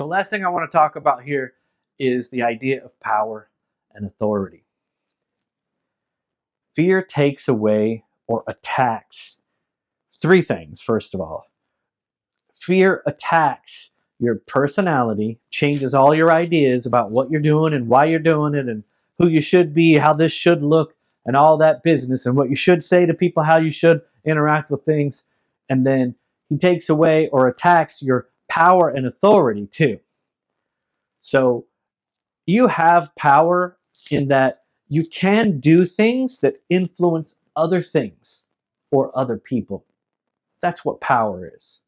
last thing I want to talk about here is the idea of power and authority. Fear takes away or attacks three things, first of all. Fear attacks your personality, changes all your ideas about what you're doing and why you're doing it and who you should be, how this should look, and all that business, and what you should say to people, how you should interact with things. And then he takes away or attacks your power and authority too. So you have power in that you can do things that influence other things or other people. That's what power is.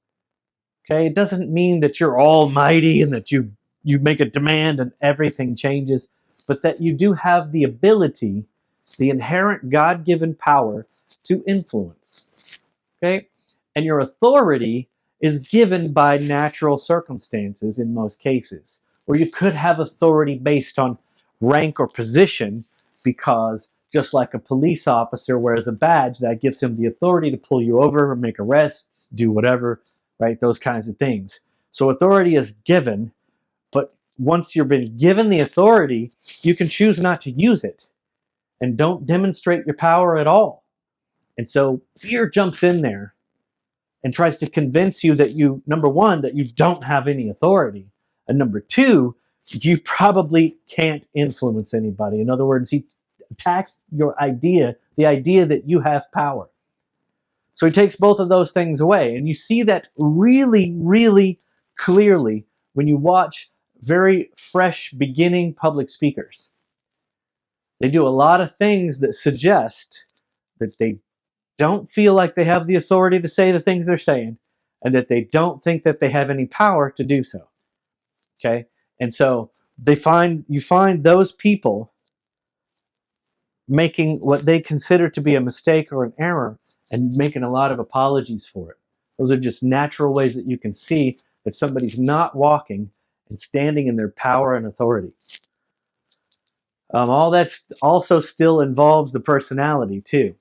Okay, it doesn't mean that you're almighty and that you make a demand and everything changes, but that you do have the ability, the inherent God-given power to influence. Okay? And your authority is given by natural circumstances in most cases, or you could have authority based on rank or position, because just like a police officer wears a badge, that gives him the authority to pull you over or make arrests, do whatever, right? Those kinds of things. So authority is given, but once you've been given the authority, you can choose not to use it and don't demonstrate your power at all. And so fear jumps in there and tries to convince you that you, number one, that you don't have any authority, and number two, you probably can't influence anybody. In other words, he attacks your idea, the idea that you have power. So he takes both of those things away. And you see that really, really clearly when you watch very fresh beginning public speakers. They do a lot of things that suggest that they don't feel like they have the authority to say the things they're saying, and that they don't think that they have any power to do so. Okay? And so you find those people making what they consider to be a mistake or an error and making a lot of apologies for it. Those are just natural ways that you can see that somebody's not walking and standing in their power and authority. All that also still involves the personality too.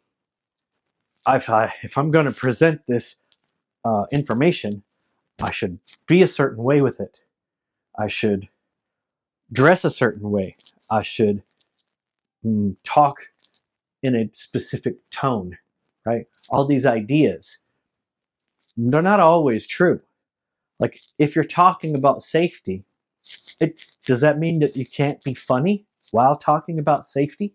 If I'm going to present this information, I should be a certain way with it. I should dress a certain way. I should talk in a specific tone, right? All these ideas, they're not always true. Like if you're talking about safety, does that mean that you can't be funny while talking about safety?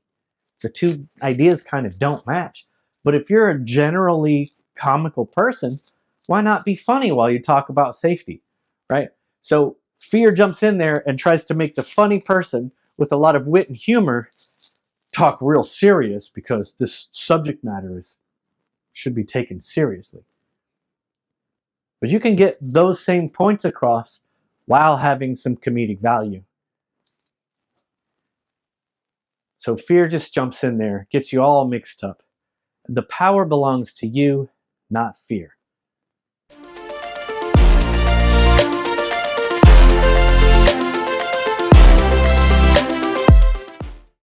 The two ideas kind of don't match. But if you're a generally comical person, why not be funny while you talk about safety, right? So fear jumps in there and tries to make the funny person with a lot of wit and humor talk real serious, because this subject matter should be taken seriously. But you can get those same points across while having some comedic value. So fear just jumps in there, gets you all mixed up. The power belongs to you, not fear.